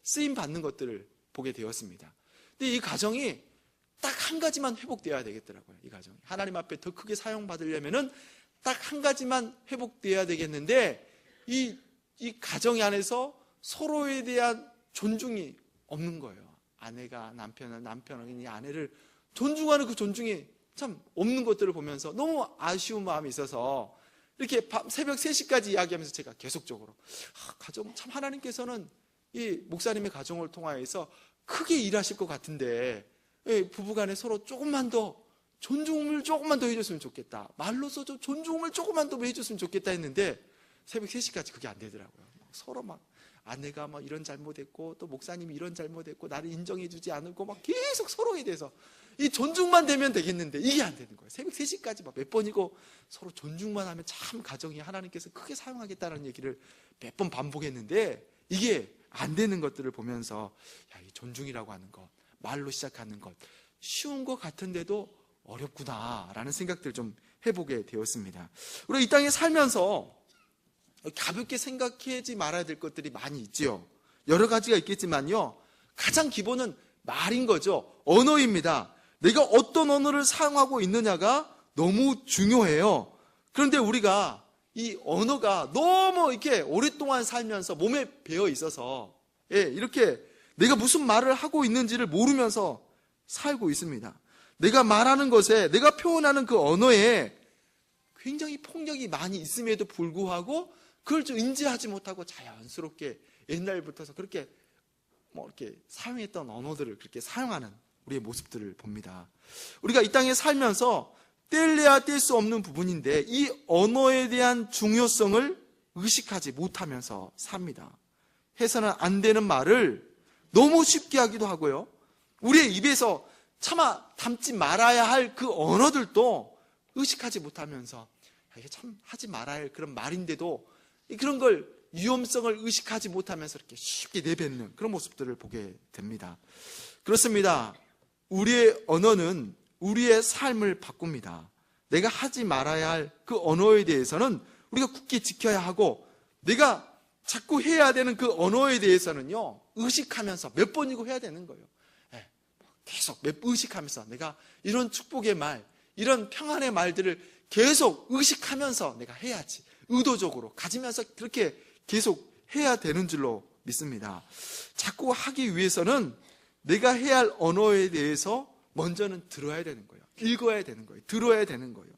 쓰임 받는 것들을 보게 되었습니다. 근데 이 가정이 딱 한 가지만 회복되어야 되겠더라고요. 이 가정이 하나님 앞에 더 크게 사용받으려면은 딱 한 가지만 회복되어야 되겠는데, 이 가정 안에서 서로에 대한 존중이 없는 거예요. 아내가 남편이 아내를 존중하는 그 존중이 참 없는 것들을 보면서 너무 아쉬운 마음이 있어서 이렇게 새벽 3시까지 이야기하면서 제가 계속적으로 가정 참 하나님께서는 이 목사님의 가정을 통하여서 크게 일하실 것 같은데 부부간에 서로 조금만 더 존중을 조금만 더 해줬으면 좋겠다, 말로써 좀 존중을 조금만 더 해줬으면 좋겠다 했는데 새벽 3시까지 그게 안 되더라고요. 서로 막 아내가 막 이런 잘못했고 또 목사님이 이런 잘못했고 나를 인정해주지 않고 막 계속 서로에 대해서 이 존중만 되면 되겠는데 이게 안 되는 거예요. 새벽 3시까지 막 몇 번이고 서로 존중만 하면 참 가정이 하나님께서 크게 사용하겠다는 얘기를 몇 번 반복했는데 이게 안 되는 것들을 보면서 이 존중이라고 하는 것, 말로 시작하는 것 쉬운 것 같은데도 어렵구나라는 생각들을 좀 해보게 되었습니다. 우리가 이 땅에 살면서 가볍게 생각하지 말아야 될 것들이 많이 있지요. 여러 가지가 있겠지만요, 가장 기본은 말인 거죠. 언어입니다. 내가 어떤 언어를 사용하고 있느냐가 너무 중요해요. 그런데 우리가 이 언어가 너무 이렇게 오랫동안 살면서 몸에 배어 있어서 이렇게 내가 무슨 말을 하고 있는지를 모르면서 살고 있습니다. 내가 말하는 것에, 내가 표현하는 그 언어에 굉장히 폭력이 많이 있음에도 불구하고 그걸 좀 인지하지 못하고 자연스럽게 옛날부터 그렇게 이렇게 사용했던 언어들을 그렇게 사용하는 우리의 모습들을 봅니다. 우리가 이 땅에 살면서 뗄래야 뗄 수 없는 부분인데 이 언어에 대한 중요성을 의식하지 못하면서 삽니다. 해서는 안 되는 말을 너무 쉽게 하기도 하고요, 우리의 입에서 차마 담지 말아야 할 그 언어들도 의식하지 못하면서 이게 참 하지 말아야 할 그런 말인데도 그런 걸 위험성을 의식하지 못하면서 이렇게 쉽게 내뱉는 그런 모습들을 보게 됩니다. 그렇습니다. 우리의 언어는 우리의 삶을 바꿉니다. 내가 하지 말아야 할 그 언어에 대해서는 우리가 굳게 지켜야 하고, 내가 자꾸 해야 되는 그 언어에 대해서는요 의식하면서 몇 번이고 해야 되는 거예요. 계속 의식하면서 내가 이런 축복의 말, 이런 평안의 말들을 계속 의식하면서 내가 해야지, 의도적으로 가지면서 그렇게 계속 해야 되는 줄로 믿습니다. 자꾸 하기 위해서는 내가 해야 할 언어에 대해서 먼저는 들어야 되는 거예요. 읽어야 되는 거예요. 들어야 되는 거예요.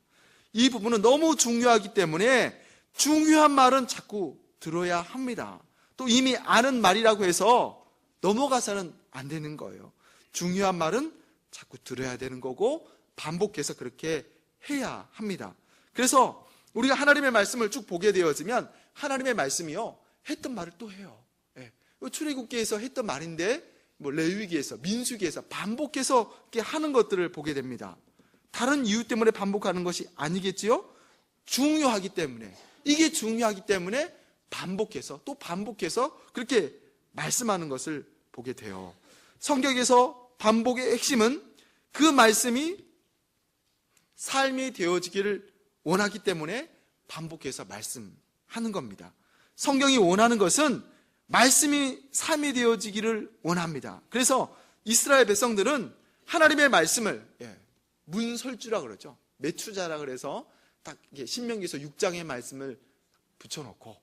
이 부분은 너무 중요하기 때문에 중요한 말은 자꾸 들어야 합니다. 또 이미 아는 말이라고 해서 넘어가서는 안 되는 거예요. 중요한 말은 자꾸 들어야 되는 거고 반복해서 그렇게 해야 합니다. 그래서 우리가 하나님의 말씀을 쭉 보게 되어지면 하나님의 말씀이요 했던 말을 또 해요. 출애굽기에서 했던 말인데 레위기에서, 민수기에서 반복해서 이렇게 하는 것들을 보게 됩니다. 다른 이유 때문에 반복하는 것이 아니겠지요? 중요하기 때문에, 이게 중요하기 때문에 반복해서 또 반복해서 그렇게 말씀하는 것을 보게 돼요. 성경에서 반복의 핵심은 그 말씀이 삶이 되어지기를 원하기 때문에 반복해서 말씀하는 겁니다. 성경이 원하는 것은 말씀이 삶이 되어지기를 원합니다. 그래서 이스라엘 백성들은 하나님의 말씀을 문설주라 그러죠. 매추자라 그래서 딱 신명기서 6장의 말씀을 붙여놓고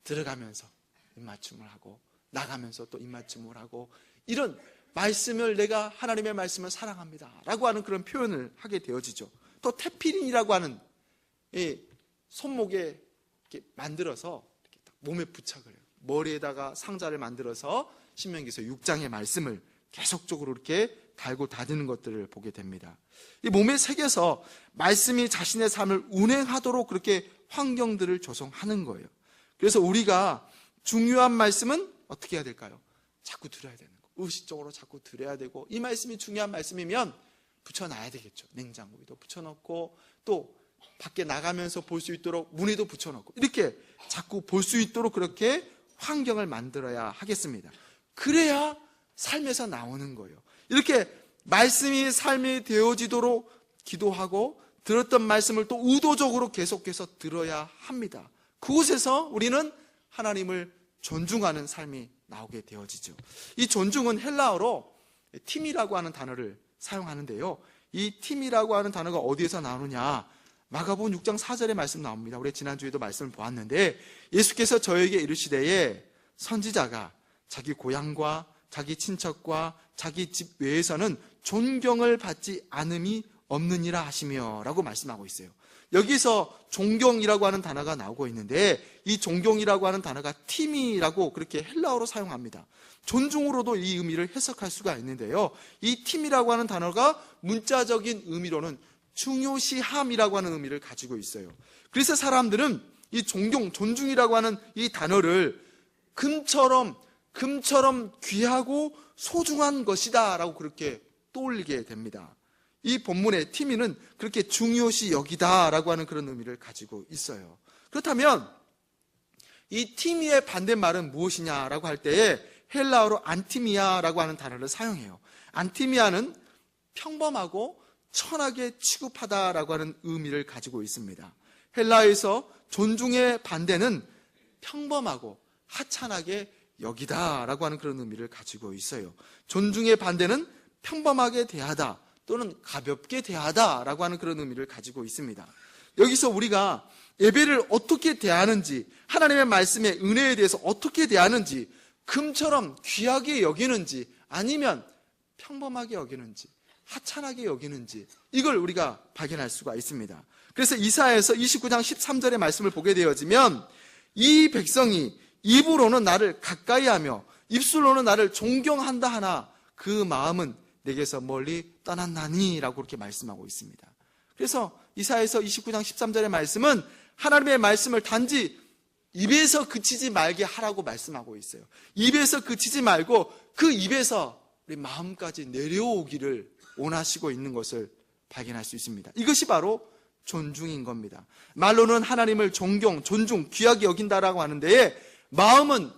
들어가면서 입맞춤을 하고 나가면서 또 입맞춤을 하고, 이런 말씀을, 내가 하나님의 말씀을 사랑합니다 라고 하는 그런 표현을 하게 되어지죠. 또 테피린이라고 하는 손목에 이렇게 만들어서 이렇게 딱 몸에 부착을 해요. 머리에다가 상자를 만들어서 신명기서 6장의 말씀을 계속적으로 이렇게 달고 다니는 것들을 보게 됩니다. 이 몸에 새겨서 말씀이 자신의 삶을 운행하도록 그렇게 환경들을 조성하는 거예요. 그래서 우리가 중요한 말씀은 어떻게 해야 될까요? 자꾸 들어야 되는 거, 의식적으로 자꾸 들어야 되고, 이 말씀이 중요한 말씀이면 붙여놔야 되겠죠. 냉장고에도 붙여놓고 또 밖에 나가면서 볼 수 있도록 문에도 붙여놓고, 이렇게 자꾸 볼 수 있도록 그렇게 환경을 만들어야 하겠습니다. 그래야 삶에서 나오는 거예요. 이렇게 말씀이 삶이 되어지도록 기도하고 들었던 말씀을 또 의도적으로 계속해서 들어야 합니다. 그곳에서 우리는 하나님을 존중하는 삶이 나오게 되어지죠. 이 존중은 헬라어로 팀이라고 하는 단어를 사용하는데요. 이 팀이라고 하는 단어가 어디에서 나오느냐? 마가복음 6장 4절에 말씀 나옵니다. 우리 지난주에도 말씀을 보았는데, 예수께서 저에게 이르시되 선지자가 자기 고향과 자기 친척과 자기 집 외에서는 존경을 받지 않음이 없느니라 하시며 라고 말씀하고 있어요. 여기서 존경이라고 하는 단어가 나오고 있는데, 이 존경이라고 하는 단어가 팀이라고 그렇게 헬라어로 사용합니다. 존중으로도 이 의미를 해석할 수가 있는데요. 이 팀이라고 하는 단어가 문자적인 의미로는 중요시함이라고 하는 의미를 가지고 있어요. 그래서 사람들은 이 존중이라고 하는 이 단어를 금처럼 귀하고 소중한 것이다 라고 그렇게 떠올리게 됩니다. 이 본문의 팀이는 그렇게 중요시 여기다 라고 하는 그런 의미를 가지고 있어요. 그렇다면 이 팀이의 반대말은 무엇이냐라고 할 때에 헬라어로 안티미아라고 하는 단어를 사용해요. 안티미아는 평범하고 천하게 취급하다라고 하는 의미를 가지고 있습니다. 헬라어에서 존중의 반대는 평범하고 하찮게 여기다라고 하는 그런 의미를 가지고 있어요. 존중의 반대는 평범하게 대하다 또는 가볍게 대하다라고 하는 그런 의미를 가지고 있습니다. 여기서 우리가 예배를 어떻게 대하는지, 하나님의 말씀의 은혜에 대해서 어떻게 대하는지, 금처럼 귀하게 여기는지 아니면 평범하게 여기는지 하찮게 여기는지, 이걸 우리가 발견할 수가 있습니다. 그래서 이사야에서 29장 13절의 말씀을 보게 되어지면, 이 백성이 입으로는 나를 가까이하며 입술로는 나를 존경한다 하나 그 마음은 내게서 멀리 떠났나니 라고 그렇게 말씀하고 있습니다. 그래서 이사야에서 29장 13절의 말씀은 하나님의 말씀을 단지 입에서 그치지 말게 하라고 말씀하고 있어요. 입에서 그치지 말고 그 입에서 우리 마음까지 내려오기를 원하시고 있는 것을 발견할 수 있습니다. 이것이 바로 존중인 겁니다. 말로는 하나님을 존중, 귀하게 여긴다라고 하는데, 마음은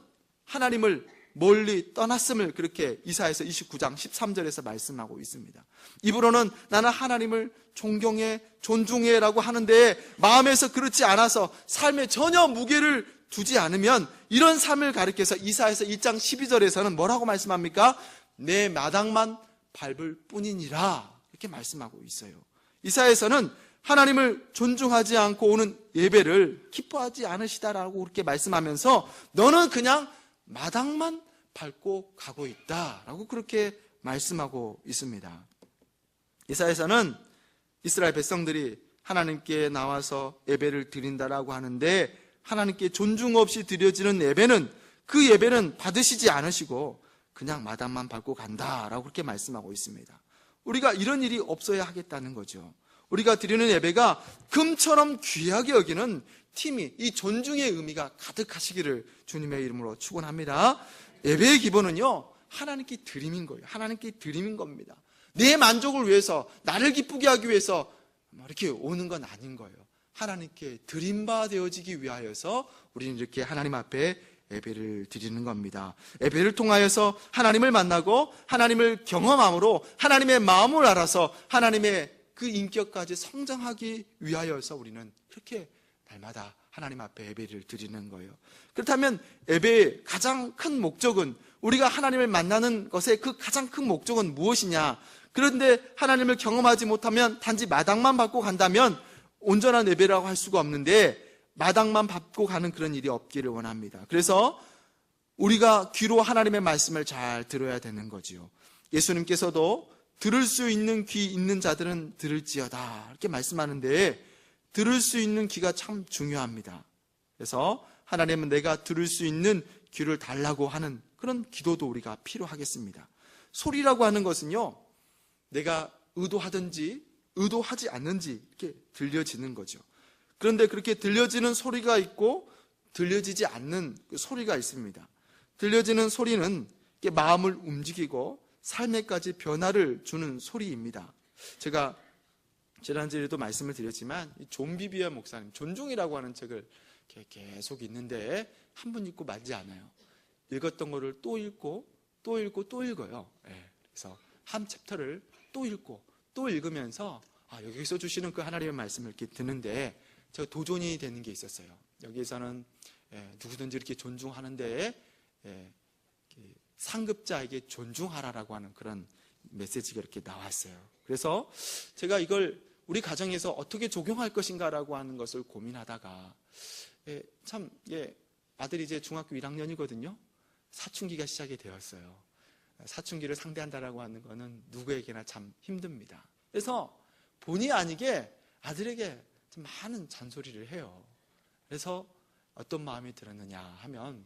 하나님을 멀리 떠났음을 그렇게 이사야에서 29장 13절에서 말씀하고 있습니다. 입으로는 나는 하나님을 존경해, 존중해 라고 하는데, 마음에서 그렇지 않아서 삶에 전혀 무게를 두지 않으면, 이런 삶을 가리켜서 이사야에서 2장 12절에서는 뭐라고 말씀합니까? 내 마당만 밟을 뿐이니라 이렇게 말씀하고 있어요. 이사야에서는 하나님을 존중하지 않고 오는 예배를 기뻐하지 않으시다라고 그렇게 말씀하면서, 너는 그냥 마당만 밟고 가고 있다라고 그렇게 말씀하고 있습니다. 이사야에서는 이스라엘 백성들이 하나님께 나와서 예배를 드린다라고 하는데, 하나님께 존중 없이 드려지는 예배는, 그 예배는 받으시지 않으시고 그냥 마당만 밟고 간다라고 그렇게 말씀하고 있습니다. 우리가 이런 일이 없어야 하겠다는 거죠. 우리가 드리는 예배가 금처럼 귀하게 여기는 팀이, 이 존중의 의미가 가득하시기를 주님의 이름으로 축원합니다. 예배의 기본은요, 하나님께 드림인 거예요. 하나님께 드림인 겁니다. 내 만족을 위해서, 나를 기쁘게 하기 위해서 이렇게 오는 건 아닌 거예요. 하나님께 드림바 되어지기 위하여서 우리는 이렇게 하나님 앞에 예배를 드리는 겁니다. 예배를 통하여서 하나님을 만나고 하나님을 경험함으로 하나님의 마음을 알아서 하나님의 그 인격까지 성장하기 위하여서 우리는 이렇게 날마다 하나님 앞에 예배를 드리는 거예요. 그렇다면 예배의 가장 큰 목적은, 우리가 하나님을 만나는 것의 그 가장 큰 목적은 무엇이냐? 그런데 하나님을 경험하지 못하면 단지 마당만 밟고 간다면 온전한 예배라고 할 수가 없는데, 마당만 밟고 가는 그런 일이 없기를 원합니다. 그래서 우리가 귀로 하나님의 말씀을 잘 들어야 되는 거지요. 예수님께서도 들을 수 있는 귀 있는 자들은 들을지어다 이렇게 말씀하는데, 들을 수 있는 귀가 참 중요합니다. 그래서 하나님은 내가 들을 수 있는 귀를 달라고 하는 그런 기도도 우리가 필요하겠습니다. 소리라고 하는 것은요, 내가 의도하든지 의도하지 않는지 이렇게 들려지는 거죠. 그런데 그렇게 들려지는 소리가 있고 들려지지 않는 그 소리가 있습니다. 들려지는 소리는 마음을 움직이고 삶에까지 변화를 주는 소리입니다. 제가 지난주에도 말씀을 드렸지만, 존 비비어 목사님 존중이라고 하는 책을 계속 읽는데 한 번 읽고 말지 않아요. 읽었던 거를 또 읽고 또 읽고 또 읽어요. 그래서 한 챕터를 또 읽고 또 읽으면서 여기서 주시는 그 하나님의 말씀을 이렇게 듣는데 제가 도전이 되는 게 있었어요. 여기에서는 누구든지 이렇게 존중하는데 상급자에게 존중하라라고 하는 그런 메시지가 이렇게 나왔어요. 그래서 제가 이걸 우리 가정에서 어떻게 적용할 것인가라고 하는 것을 고민하다가 아들이 이제 중학교 1학년이거든요. 사춘기가 시작이 되었어요. 사춘기를 상대한다라고 하는 거는 누구에게나 참 힘듭니다. 그래서 본의 아니게 아들에게 좀 많은 잔소리를 해요. 그래서 어떤 마음이 들었느냐 하면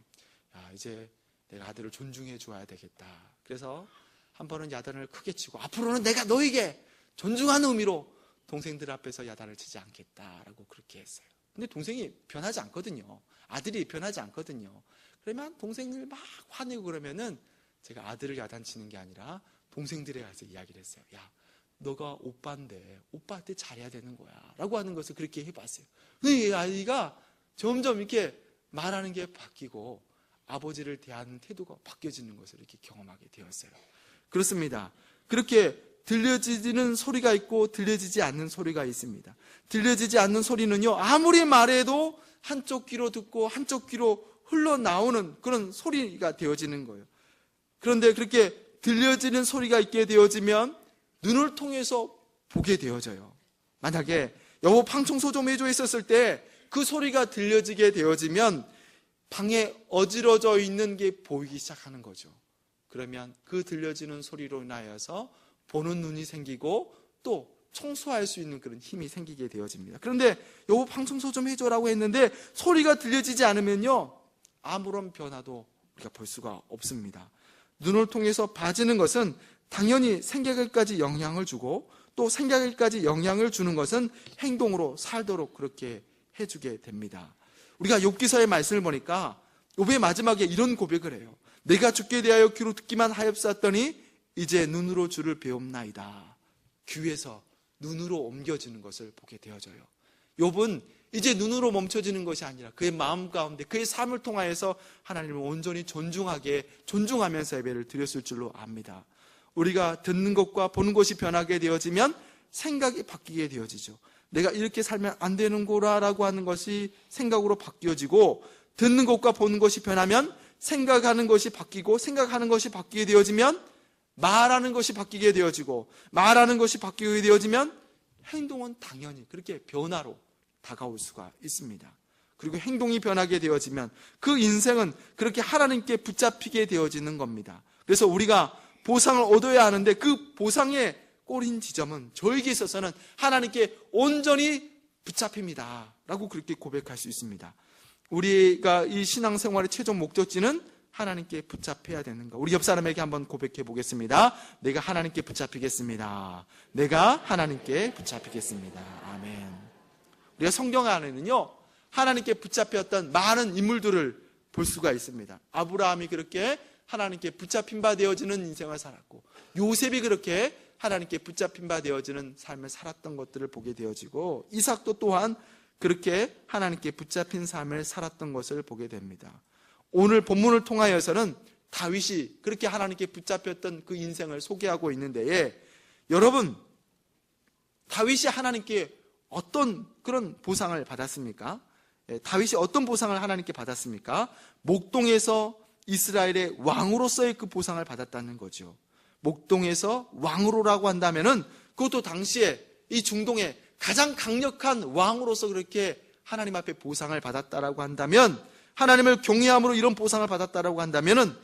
이제 내가 아들을 존중해 줘야 되겠다. 그래서 한 번은 야단을 크게 치고 앞으로는 내가 너에게 존중하는 의미로 동생들 앞에서 야단을 치지 않겠다라고 그렇게 했어요. 근데 동생이 변하지 않거든요. 아들이 변하지 않거든요. 그러면 동생들 막 화내고 그러면은 제가 아들을 야단치는 게 아니라 동생들에 가서 이야기를 했어요. 야, 너가 오빠인데 오빠한테 잘해야 되는 거야 라고 하는 것을 그렇게 해봤어요. 근데 이 아이가 점점 이렇게 말하는 게 바뀌고 아버지를 대하는 태도가 바뀌어지는 것을 이렇게 경험하게 되었어요. 그렇습니다. 그렇게 들려지는 소리가 있고 들려지지 않는 소리가 있습니다. 들려지지 않는 소리는요, 아무리 말해도 한쪽 귀로 듣고 한쪽 귀로 흘러나오는 그런 소리가 되어지는 거예요. 그런데 그렇게 들려지는 소리가 있게 되어지면 눈을 통해서 보게 되어져요. 만약에 여보 방 청소 좀 해줘 했었을 때 그 소리가 들려지게 되어지면 방에 어지러져 있는 게 보이기 시작하는 거죠. 그러면 그 들려지는 소리로 인하여서 보는 눈이 생기고 또 청소할 수 있는 그런 힘이 생기게 되어집니다. 그런데 여보 방 청소 좀 해줘라고 했는데 소리가 들려지지 않으면요, 아무런 변화도 우리가 볼 수가 없습니다. 눈을 통해서 봐지는 것은 당연히 생각에까지 영향을 주고 또 생각에까지 영향을 주는 것은 행동으로 살도록 그렇게 해주게 됩니다. 우리가 욥기서의 말씀을 보니까 욥의 마지막에 이런 고백을 해요. 내가 주께 대하여 귀로 듣기만 하였사더니 이제 눈으로 주를 배움나이다. 귀에서 눈으로 옮겨지는 것을 보게 되어져요. 욥은 이제 눈으로 멈춰지는 것이 아니라 그의 마음 가운데 그의 삶을 통하여서 하나님을 온전히 존중하면서 예배를 드렸을 줄로 압니다. 우리가 듣는 것과 보는 것이 변하게 되어지면 생각이 바뀌게 되어지죠. 내가 이렇게 살면 안 되는 거라고 하는 것이 생각으로 바뀌어지고, 듣는 것과 보는 것이 변하면 생각하는 것이 바뀌고, 생각하는 것이 바뀌게 되어지면 말하는 것이 바뀌게 되어지고, 말하는 것이 바뀌게 되어지면 행동은 당연히 그렇게 변화로 다가올 수가 있습니다. 그리고 행동이 변하게 되어지면 그 인생은 그렇게 하나님께 붙잡히게 되어지는 겁니다. 그래서 우리가 보상을 얻어야 하는데 그 보상의 꼬린 지점은 저에게 있어서는 하나님께 온전히 붙잡힙니다 라고 그렇게 고백할 수 있습니다. 우리가 이 신앙생활의 최종 목적지는 하나님께 붙잡혀야 되는 거. 우리 옆 사람에게 한번 고백해 보겠습니다. 내가 하나님께 붙잡히겠습니다. 내가 하나님께 붙잡히겠습니다. 아멘. 우리가 성경 안에는요, 하나님께 붙잡혔던 많은 인물들을 볼 수가 있습니다. 아브라함이 그렇게 하나님께 붙잡힌 바 되어지는 인생을 살았고, 요셉이 그렇게 하나님께 붙잡힌 바 되어지는 삶을 살았던 것들을 보게 되어지고, 이삭도 또한 그렇게 하나님께 붙잡힌 삶을 살았던 것을 보게 됩니다. 오늘 본문을 통하여서는 다윗이 그렇게 하나님께 붙잡혔던 그 인생을 소개하고 있는데, 여러분, 다윗이 하나님께 어떤 그런 보상을 받았습니까? 다윗이 어떤 보상을 하나님께 받았습니까? 목동에서 이스라엘의 왕으로서의 그 보상을 받았다는 거죠. 목동에서 왕으로라고 한다면은 그것도 당시에 이 중동의 가장 강력한 왕으로서 그렇게 하나님 앞에 보상을 받았다라고 한다면, 하나님을 경외함으로 이런 보상을 받았다라고 한다면은,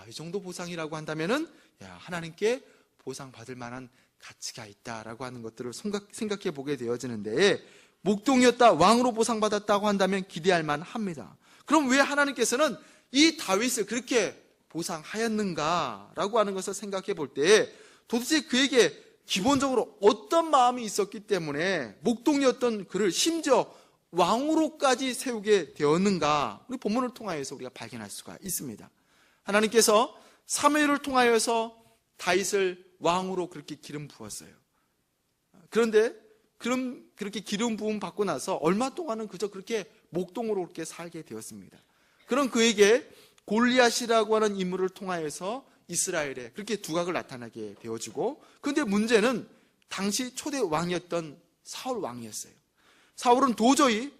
이 정도 보상이라고 한다면은, 하나님께 보상 받을 만한 가치가 있다라고 하는 것들을 생각해 보게 되어지는데, 목동이었다, 왕으로 보상받았다고 한다면 기대할 만합니다. 그럼 왜 하나님께서는 이 다윗을 그렇게 보상하였는가라고 하는 것을 생각해 볼 때, 도대체 그에게 기본적으로 어떤 마음이 있었기 때문에 목동이었던 그를 심지어 왕으로까지 세우게 되었는가, 우리 본문을 통하여서 우리가 발견할 수가 있습니다. 하나님께서 사무엘을 통하여서 다윗을 왕으로 그렇게 기름 부었어요. 그런데 그렇게 기름 부음 받고 나서 얼마 동안은 그저 그렇게 목동으로 그렇게 살게 되었습니다. 그런 그에게 골리앗이라고 하는 인물을 통하여서 이스라엘에 그렇게 두각을 나타나게 되어지고, 그런데 문제는 당시 초대 왕이었던 사울 왕이었어요. 사울은 도저히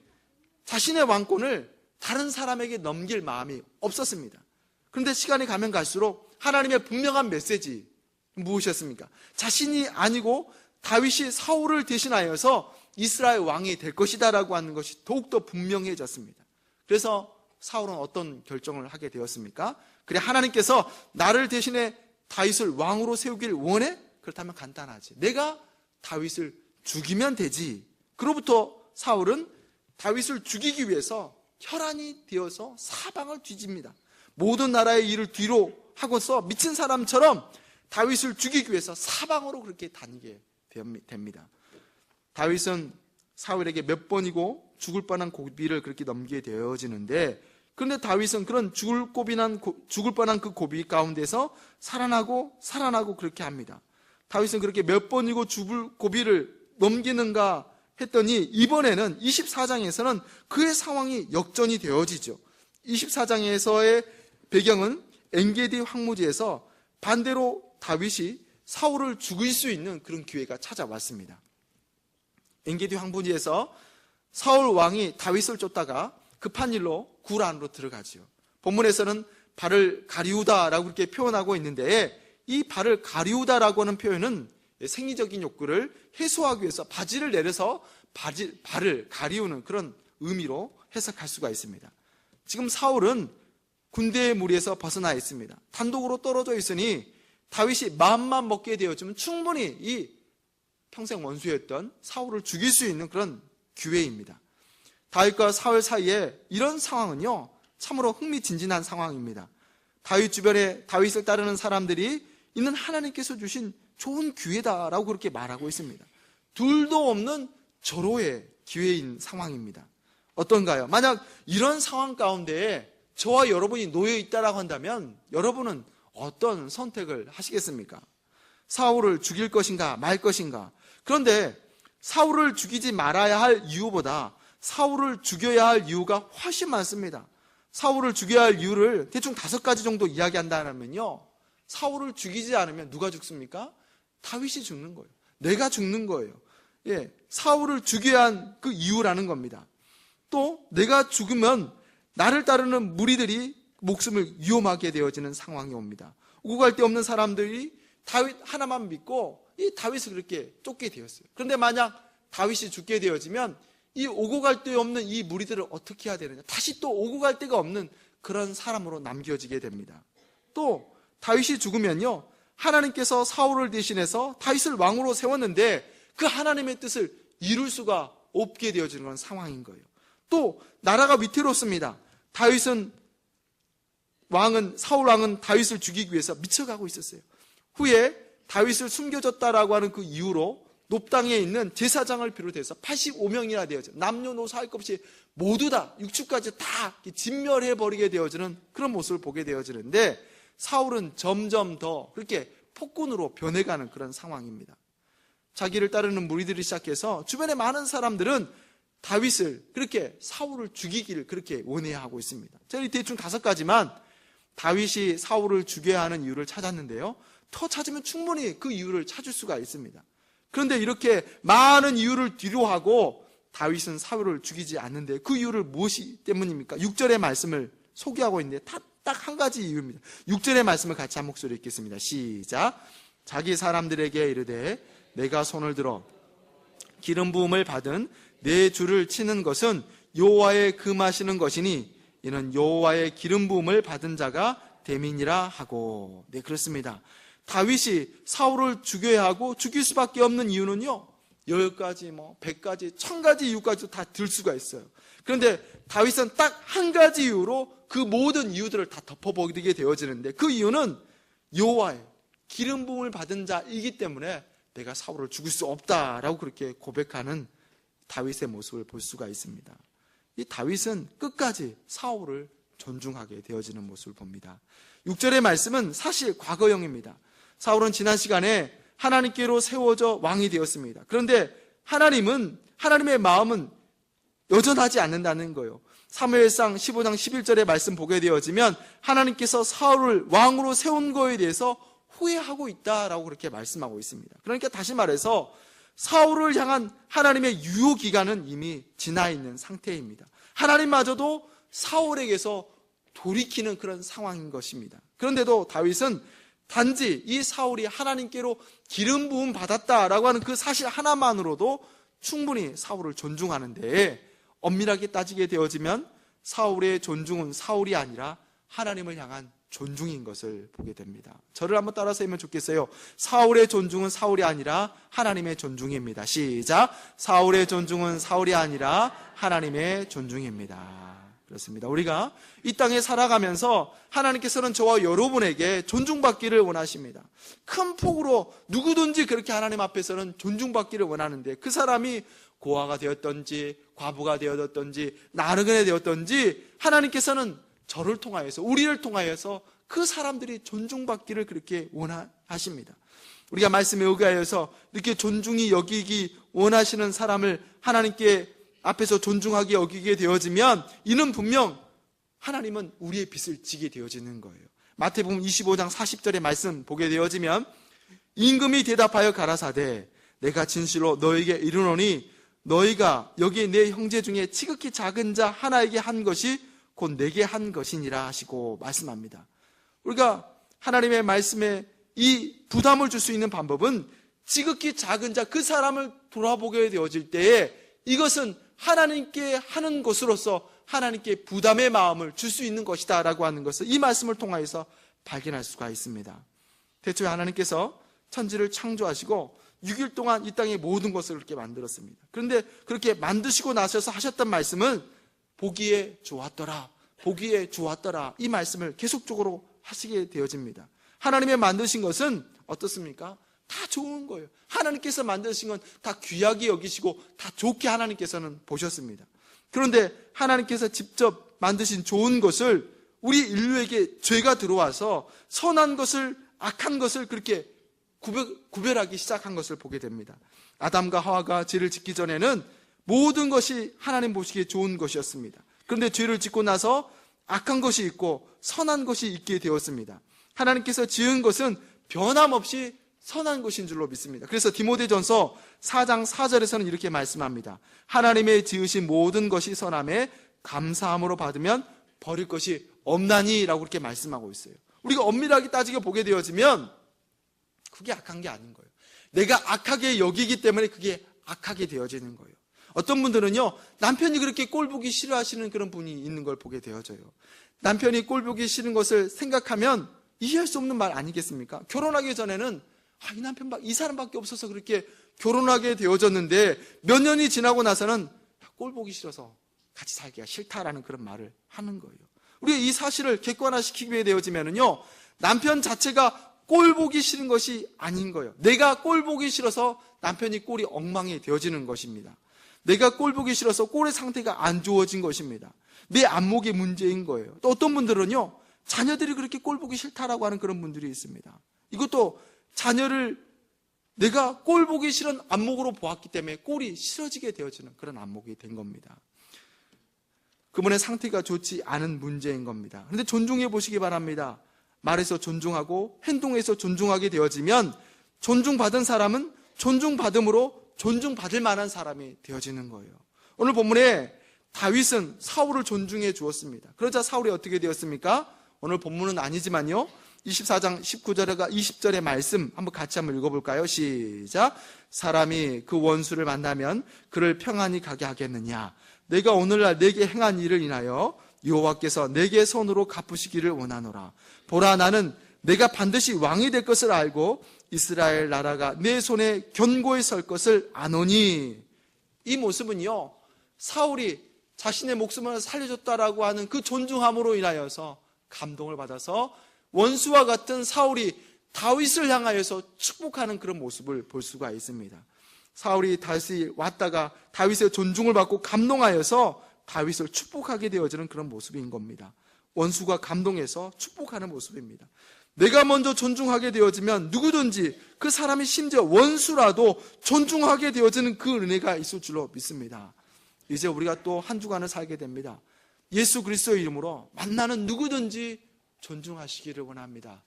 자신의 왕권을 다른 사람에게 넘길 마음이 없었습니다. 그런데 시간이 가면 갈수록 하나님의 분명한 메시지 무엇이었습니까? 자신이 아니고 다윗이 사울을 대신하여서 이스라엘 왕이 될 것이다 라고 하는 것이 더욱더 분명해졌습니다. 그래서 사울은 어떤 결정을 하게 되었습니까? 그래, 하나님께서 나를 대신해 다윗을 왕으로 세우길 원해? 그렇다면 간단하지. 내가 다윗을 죽이면 되지. 그로부터 사울은 다윗을 죽이기 위해서 혈안이 되어서 사방을 뒤집니다. 모든 나라의 일을 뒤로 하고서 미친 사람처럼 다윗을 죽이기 위해서 사방으로 그렇게 다니게 됩니다. 다윗은 사울에게 몇 번이고 죽을 뻔한 고비를 그렇게 넘기게 되어지는데, 그런데 다윗은 그런 죽을 뻔한 그 고비 가운데서 살아나고 그렇게 합니다. 다윗은 그렇게 몇 번이고 죽을 고비를 넘기는가 했더니 이번에는 24장에서는 그의 상황이 역전이 되어지죠. 24장에서의 배경은 엔게디 황무지에서 반대로 다윗이 사울을 죽일 수 있는 그런 기회가 찾아왔습니다. 엔게디 황무지에서 사울 왕이 다윗을 쫓다가 급한 일로 굴 안으로 들어가지요. 본문에서는 발을 가리우다라고 이렇게 표현하고 있는데, 이 발을 가리우다라고 하는 표현은 생리적인 욕구를 해소하기 위해서 바지를 내려서 발을 가리우는 그런 의미로 해석할 수가 있습니다. 지금 사울은 군대의 무리에서 벗어나 있습니다. 단독으로 떨어져 있으니 다윗이 마음만 먹게 되어지면 충분히 이 평생 원수였던 사울을 죽일 수 있는 그런 기회입니다. 다윗과 사울 사이에 이런 상황은요, 참으로 흥미진진한 상황입니다. 다윗 주변에 다윗을 따르는 사람들이 이는 하나님께서 주신 좋은 기회다라고 그렇게 말하고 있습니다. 둘도 없는 절호의 기회인 상황입니다. 어떤가요? 만약 이런 상황 가운데에 저와 여러분이 놓여 있다라고 한다면 여러분은 어떤 선택을 하시겠습니까? 사울을 죽일 것인가 말 것인가? 그런데 사울을 죽이지 말아야 할 이유보다 사울을 죽여야 할 이유가 훨씬 많습니다. 사울을 죽여야 할 이유를 대충 5가지 정도 이야기한다면요, 사울을 죽이지 않으면 누가 죽습니까? 다윗이 죽는 거예요. 내가 죽는 거예요. 예, 사울을 죽여야 한 그 이유라는 겁니다. 또 내가 죽으면 나를 따르는 무리들이 목숨을 위험하게 되어지는 상황이 옵니다. 오고 갈 데 없는 사람들이 다윗 하나만 믿고 이 다윗을 그렇게 쫓게 되었어요. 그런데 만약 다윗이 죽게 되어지면 이 오고 갈 데 없는 이 무리들을 어떻게 해야 되느냐, 다시 또 오고 갈 데가 없는 그런 사람으로 남겨지게 됩니다. 또 다윗이 죽으면요, 하나님께서 사울을 대신해서 다윗을 왕으로 세웠는데 그 하나님의 뜻을 이룰 수가 없게 되어지는 그런 상황인 거예요. 또 나라가 위태롭습니다. 사울 왕은 다윗을 죽이기 위해서 미쳐가고 있었어요. 후에 다윗을 숨겨줬다라고 하는 그 이유로 높당에 있는 제사장을 비롯해서 85명이나 되어져 남녀노소 할 것 없이 모두 다 육축까지 다 진멸해버리게 되어지는 그런 모습을 보게 되어지는데, 사울은 점점 더 그렇게 폭군으로 변해가는 그런 상황입니다. 자기를 따르는 무리들이 시작해서 주변의 많은 사람들은 다윗을 그렇게 사울을 죽이기를 그렇게 원해하고 있습니다. 저희 대충 5가지만 다윗이 사울을 죽여야 하는 이유를 찾았는데요, 더 찾으면 충분히 그 이유를 찾을 수가 있습니다. 그런데 이렇게 많은 이유를 뒤로하고 다윗은 사울을 죽이지 않는데 그 이유를 무엇이 때문입니까? 6절의 말씀을 소개하고 있는데 딱 한 가지 이유입니다. 6절의 말씀을 같이 한 목소리 읽겠습니다. 시작. 자기 사람들에게 이르되 내가 손을 들어 기름 부음을 받은 내 주를 치는 것은 여호와의 금하시는 것이니 이는 여호와의 기름 부음을 받은 자가 됨이니라 하고. 네, 그렇습니다. 다윗이 사울을 죽여야 하고 죽일 수밖에 없는 이유는요, 10가지, 100가지, 1000가지 이유까지도 다 들 수가 있어요. 그런데 다윗은 딱 한 가지 이유로 그 모든 이유들을 다 덮어버리게 되어지는데, 그 이유는 여호와의 기름 부음을 받은 자이기 때문에 내가 사울을 죽일 수 없다라고 그렇게 고백하는 다윗의 모습을 볼 수가 있습니다. 이 다윗은 끝까지 사울을 존중하게 되어지는 모습을 봅니다. 6절의 말씀은 사실 과거형입니다. 사울은 지난 시간에 하나님께로 세워져 왕이 되었습니다. 그런데 하나님의 마음은 여전하지 않는다는 거예요. 사무엘상 15장 11절의 말씀 보게 되어지면 하나님께서 사울을 왕으로 세운 거에 대해서 후회하고 있다라고 그렇게 말씀하고 있습니다. 그러니까 다시 말해서 사울을 향한 하나님의 유효 기간은 이미 지나 있는 상태입니다. 하나님마저도 사울에게서 돌이키는 그런 상황인 것입니다. 그런데도 다윗은 단지 이 사울이 하나님께로 기름 부음 받았다라고 하는 그 사실 하나만으로도 충분히 사울을 존중하는데, 엄밀하게 따지게 되어지면 사울의 존중은 사울이 아니라 하나님을 향한 존중인 것을 보게 됩니다. 저를 한번 따라서 하면 좋겠어요. 사울의 존중은 사울이 아니라 하나님의 존중입니다. 시작. 사울의 존중은 사울이 아니라 하나님의 존중입니다. 그렇습니다. 우리가 이 땅에 살아가면서 하나님께서는 저와 여러분에게 존중받기를 원하십니다. 큰 폭으로 누구든지 그렇게 하나님 앞에서는 존중받기를 원하는데, 그 사람이 고아가 되었던지 과부가 되었던지 나르그네 되었던지 하나님께서는 저를 통하여서, 우리를 통하여서 그 사람들이 존중받기를 그렇게 원하십니다. 우리가 말씀에 의하여서 이렇게 존중이 여기기 원하시는 사람을 하나님께 앞에서 존중하게 여기게 되어지면, 이는 분명 하나님은 우리의 빚을 지게 되어지는 거예요. 마태복음 25장 40절의 말씀 보게 되어지면, 임금이 대답하여 가라사대 내가 진실로 너에게 이르노니 너희가 여기 내 형제 중에 지극히 작은 자 하나에게 한 것이 곧 내게 한 것이니라 하시고 말씀합니다. 우리가 하나님의 말씀에 이 부담을 줄 수 있는 방법은 지극히 작은 자, 그 사람을 돌아보게 되어질 때에 이것은 하나님께 하는 것으로서 하나님께 부담의 마음을 줄 수 있는 것이다 라고 하는 것을 이 말씀을 통하여서 발견할 수가 있습니다. 대초에 하나님께서 천지를 창조하시고 6일 동안 이 땅의 모든 것을 그렇게 만들었습니다. 그런데 그렇게 만드시고 나셔서 하셨던 말씀은 보기에 좋았더라, 보기에 좋았더라, 이 말씀을 계속적으로 하시게 되어집니다. 하나님의 만드신 것은 어떻습니까? 다 좋은 거예요. 하나님께서 만드신 건 다 귀하게 여기시고 다 좋게 하나님께서는 보셨습니다. 그런데 하나님께서 직접 만드신 좋은 것을 우리 인류에게 죄가 들어와서 선한 것을 악한 것을 그렇게 구별하기 시작한 것을 보게 됩니다. 아담과 하와가 죄를 짓기 전에는 모든 것이 하나님 보시기에 좋은 것이었습니다. 그런데 죄를 짓고 나서 악한 것이 있고 선한 것이 있게 되었습니다. 하나님께서 지은 것은 변함없이 선한 것인 줄로 믿습니다. 그래서 디모데전서 4장 4절에서는 이렇게 말씀합니다. 하나님의 지으신 모든 것이 선함에 감사함으로 받으면 버릴 것이 없나니 라고 그렇게 말씀하고 있어요. 우리가 엄밀하게 따지게 보게 되어지면 그게 악한 게 아닌 거예요. 내가 악하게 여기기 때문에 그게 악하게 되어지는 거예요. 어떤 분들은요, 남편이 그렇게 꼴보기 싫어하시는 그런 분이 있는 걸 보게 되어져요. 남편이 꼴보기 싫은 것을 생각하면 이해할 수 없는 말 아니겠습니까? 결혼하기 전에는 이 남편, 이 사람밖에 없어서 그렇게 결혼하게 되어졌는데 몇 년이 지나고 나서는 꼴보기 싫어서 같이 살기가 싫다라는 그런 말을 하는 거예요. 우리가 이 사실을 객관화시키게 되어지면은요, 남편 자체가 꼴보기 싫은 것이 아닌 거예요. 내가 꼴보기 싫어서 남편이 꼴이 엉망이 되어지는 것입니다. 내가 꼴보기 싫어서 꼴의 상태가 안 좋아진 것입니다. 내 안목의 문제인 거예요. 또 어떤 분들은요, 자녀들이 그렇게 꼴보기 싫다라고 하는 그런 분들이 있습니다. 이것도 자녀를 내가 꼴보기 싫은 안목으로 보았기 때문에 꼴이 싫어지게 되어지는 그런 안목이 된 겁니다. 그분의 상태가 좋지 않은 문제인 겁니다. 그런데 존중해 보시기 바랍니다. 말에서 존중하고 행동에서 존중하게 되어지면 존중받은 사람은 존중받음으로 존중받을 만한 사람이 되어지는 거예요. 오늘 본문에 다윗은 사울을 존중해 주었습니다. 그러자 사울이 어떻게 되었습니까? 오늘 본문은 아니지만요, 24장 19절과 20절의 말씀 한번 같이 한번 읽어볼까요? 시작. 사람이 그 원수를 만나면 그를 평안히 가게 하겠느냐? 내가 오늘날 내게 행한 일을 인하여 여호와께서 내게 손으로 갚으시기를 원하노라. 보라, 나는 내가 반드시 왕이 될 것을 알고 이스라엘 나라가 내 손에 견고히 설 것을 아노니. 이 모습은요, 사울이 자신의 목숨을 살려줬다라고 하는 그 존중함으로 인하여서 감동을 받아서 원수와 같은 사울이 다윗을 향하여서 축복하는 그런 모습을 볼 수가 있습니다. 사울이 다윗이 왔다가 다윗의 존중을 받고 감동하여서 다윗을 축복하게 되어지는 그런 모습인 겁니다. 원수가 감동해서 축복하는 모습입니다. 내가 먼저 존중하게 되어지면 누구든지 그 사람이 심지어 원수라도 존중하게 되어지는 그 은혜가 있을 줄로 믿습니다. 이제 우리가 또 한 주간을 살게 됩니다. 예수 그리스도의 이름으로 만나는 누구든지 존중하시기를 원합니다.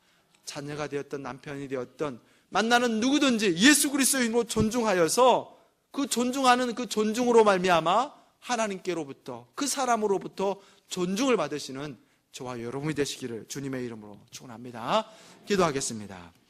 자녀가 되었던 남편이 되었던 만나는 누구든지 예수 그리스도의 이름으로 존중하여서 그 존중하는 그 존중으로 말미암아 하나님께로부터 그 사람으로부터 존중을 받으시는 저와 여러분이 되시기를 주님의 이름으로 축원합니다. 기도하겠습니다.